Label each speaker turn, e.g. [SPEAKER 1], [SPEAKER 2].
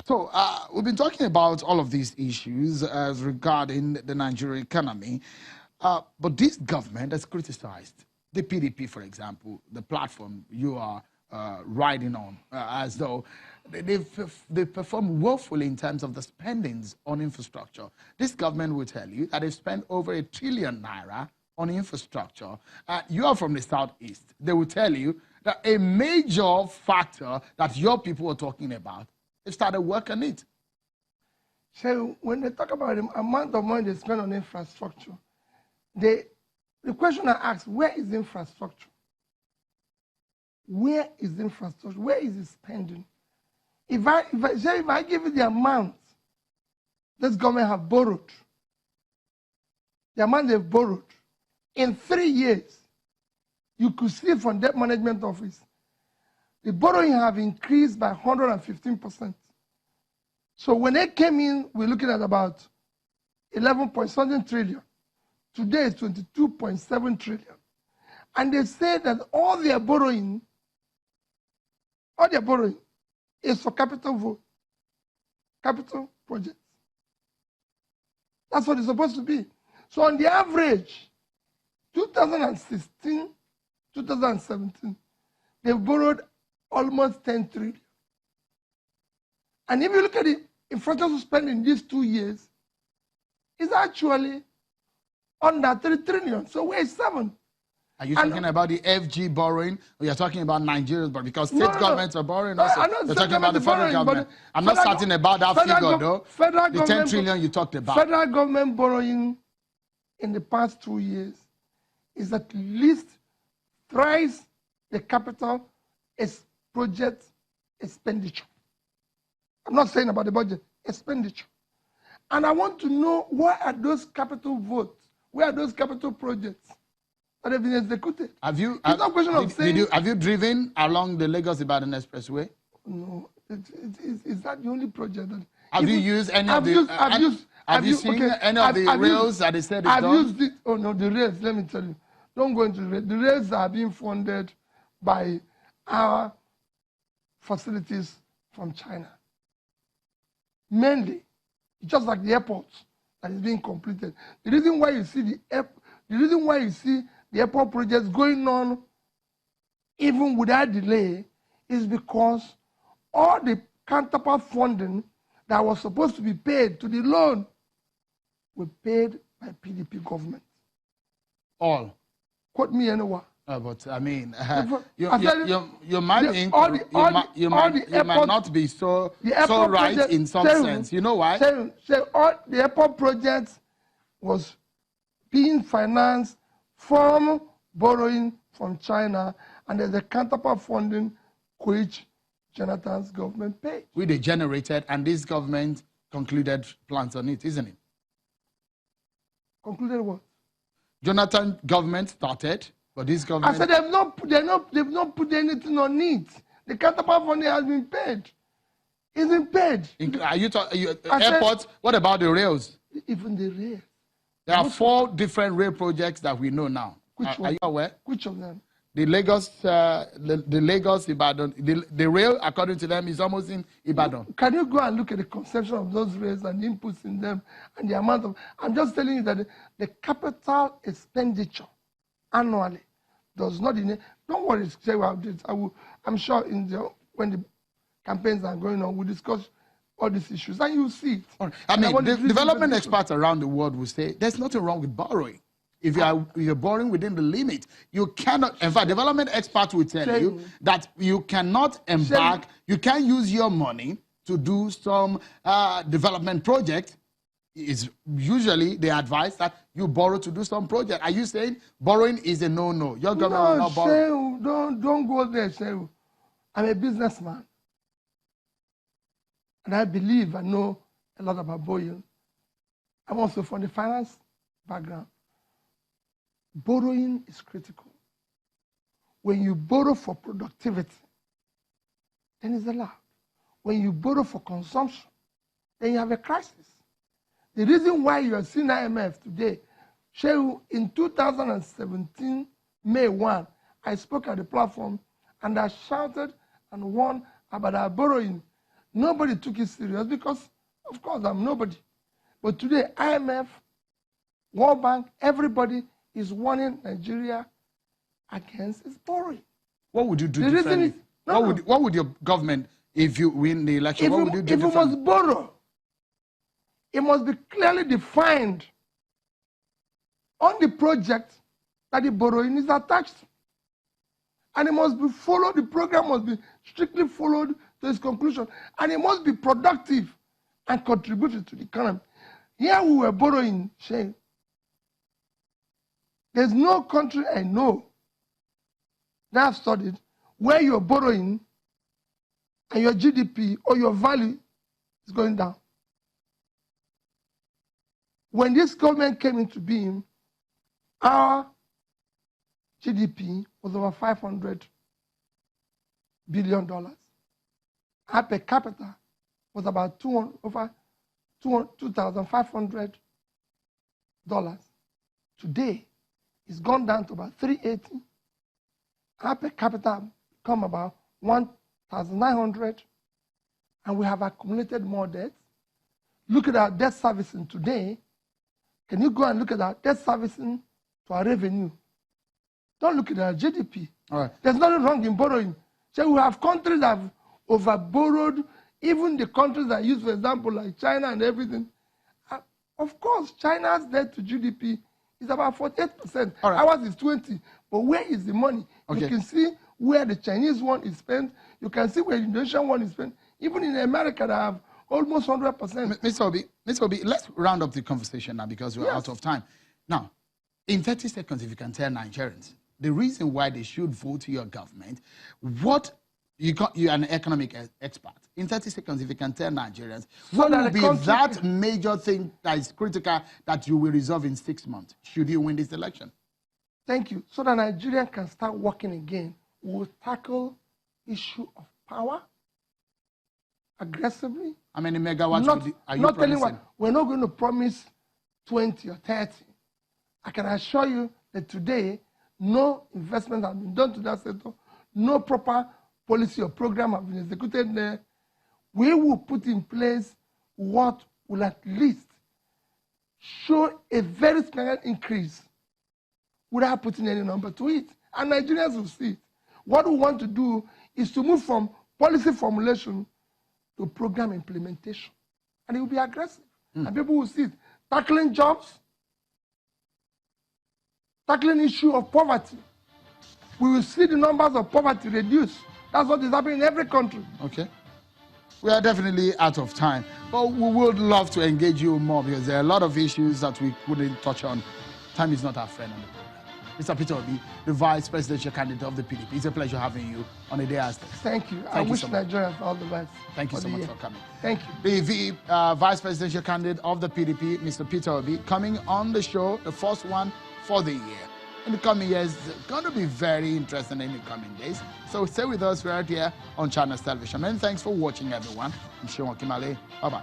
[SPEAKER 1] So we've been talking about all of these issues as regarding the Nigerian economy, but this government has criticized the PDP, for example, the platform you are riding on, as though they perform woefully in terms of the spendings on infrastructure. This government will tell you that they've spent over ₦1 trillion on infrastructure. You are from the southeast. They will tell you that a major factor that your people are talking about, they started work on it.
[SPEAKER 2] So when they talk about the amount of money they spend on infrastructure, the question I ask, where is the infrastructure? Where is the infrastructure? Where is it spending? If I give you the amount this government have borrowed, the amount they've borrowed, in 3 years, you could see from Debt Management Office, the borrowing have increased by 115%. So when they came in, we're looking at about 11.7 trillion. Today is 22.7 trillion. And they say that all their borrowing is for capital projects. That's what it's supposed to be. So on the average, 2016, 2017, they've borrowed almost 10 trillion. And if you look at the infrastructure spending in these 2 years, it's actually under 3 trillion. So we're 7.
[SPEAKER 1] Are you talking about the FG borrowing, or you're talking about Nigeria's borrowing? Because state governments are borrowing also. You're talking about the federal government. I'm not certain about that figure, though. The 10 trillion you talked about.
[SPEAKER 2] Federal government borrowing in the past 2 years is at least thrice the capital project expenditure. I'm not saying about the budget, expenditure. And I want to know, where are those capital votes? Where are those capital projects that have been executed?
[SPEAKER 1] Have you,
[SPEAKER 2] it's not a question of saying...
[SPEAKER 1] have you driven along the Lagos-Ibadan Expressway?
[SPEAKER 2] No. Is that the only project that...
[SPEAKER 1] Have you used any of the... Have you seen any of the rails that they said is done?
[SPEAKER 2] I've used it. Oh, no, the rails, let me tell you. Don't go into the rails. The rails are being funded by our facilities from China. Mainly, just like the airports that is being completed. The reason why you see the airport projects going on even without delay is because all the counterpart funding that was supposed to be paid to the loan were paid by PDP government.
[SPEAKER 1] All?
[SPEAKER 2] Quote me anywhere.
[SPEAKER 1] But I mean, you might not be so right in some sense. You know why?
[SPEAKER 2] All the airport projects was being financed from borrowing from China, and there's a counterpart funding which Jonathan's government paid.
[SPEAKER 1] We they generated, and this government concluded plans on it, isn't it?
[SPEAKER 2] Concluded what?
[SPEAKER 1] Jonathan government started. But this government...
[SPEAKER 2] I said they've not put anything on it. The counterpart funding has been paid. It's been paid.
[SPEAKER 1] Are you airports? What about the rails?
[SPEAKER 2] Even the rails.
[SPEAKER 1] There are 4 different rail projects that we know now. Are you aware?
[SPEAKER 2] Which of them?
[SPEAKER 1] The Lagos Ibadan. The rail, according to them, is almost in Ibadan.
[SPEAKER 2] Can you go and look at the conception of those rails and the inputs in them and the amount of... I'm just telling you that the capital expenditure annually does not... Don't worry, say about this. I'm sure when the campaigns are going on, we'll discuss all these issues, and you'll see it.
[SPEAKER 1] Right. I mean, the development experts around the world will say there's nothing wrong with borrowing. If you're borrowing within the limit, you cannot... In fact, development experts will tell you that you cannot embark, you can't use your money to do some development project. Is usually they advise that you borrow to do some project. Are you saying borrowing is a no-no? Your government will not borrow.
[SPEAKER 2] Don't go there, Shehu. I'm a businessman. And I believe I know a lot about borrowing. I'm also from the finance background. Borrowing is critical. When you borrow for productivity, then it's allowed. When you borrow for consumption, then you have a crisis. The reason why you are seeing IMF today, Shehu, in 2017, May 1, I spoke at the platform and I shouted and warned about our borrowing. Nobody took it serious because, of course, I'm nobody. But today, IMF, World Bank, everybody is warning Nigeria against its borrowing.
[SPEAKER 1] What would you do differently? What would your government, if you win the election, what would you do differently?
[SPEAKER 2] If you must borrow, it must be clearly defined on the project that the borrowing is attached. And it must be followed, the program must be strictly followed to its conclusion. And it must be productive and contributive to the economy. Here we were borrowing, Shane. There's no country I know that I've studied where you're borrowing and your GDP or your value is going down. When this government came into being, our GDP was over $500 billion. Our per capita was about over $2,500. Today, it's gone down to about $380. Our per capita become about $1,900, and we have accumulated more debt. Look at our debt servicing today. Can you go and look at our debt servicing to our revenue? Don't look at our GDP.
[SPEAKER 1] All right.
[SPEAKER 2] There's nothing wrong in borrowing. So we have countries that have over-borrowed, even the countries that use, for example, like China and everything. Of course, China's debt to GDP is about 48%.
[SPEAKER 1] All right.
[SPEAKER 2] Ours is 20%. But where is the money?
[SPEAKER 1] Okay.
[SPEAKER 2] You can see where the Chinese one is spent. You can see where the Indonesian one is spent. Even in America, they have almost 100%.
[SPEAKER 1] Mr. Obi, let's round up the conversation now because we're out of time. Now, in 30 seconds, if you can tell Nigerians the reason why they should vote your government, you're an economic expert. In 30 seconds, if you can tell Nigerians, what will be that major thing that is critical that you will resolve in 6 months should you win this election?
[SPEAKER 2] Thank you. So that Nigeria can start working again, we'll tackle issue of power aggressively.
[SPEAKER 1] How many megawatts are you promising?
[SPEAKER 2] We're not going to promise 20 or 30. I can assure you that today, no investment has been done to that sector, no proper policy or program have been executed there. We will put in place what will at least show a very significant increase without putting any number to it. And Nigerians will see it. What we want to do is to move from policy formulation to program implementation. And it will be aggressive. And people will see it. Tackling jobs, tackling issue of poverty. We will see the numbers of poverty reduce. That's what is happening in every country. Okay.
[SPEAKER 1] We are definitely out of time, but we would love to engage you more because there are a lot of issues that we couldn't touch on. Time is not our friend on the program. Mr. Peter Obi, the vice presidential candidate of the PDP. It's a pleasure having you on a day as this.
[SPEAKER 2] Thank you. I wish Nigerians all the best.
[SPEAKER 1] Thank you so much for coming.
[SPEAKER 2] Thank you.
[SPEAKER 1] The vice presidential candidate of the PDP, Mr. Peter Obi, coming on the show, the first one for the year. In the coming years, it's going to be very interesting in the coming days. So stay with us right here on Channels Television. Many thanks for watching, everyone. I'm Sean Kimale. Bye-bye.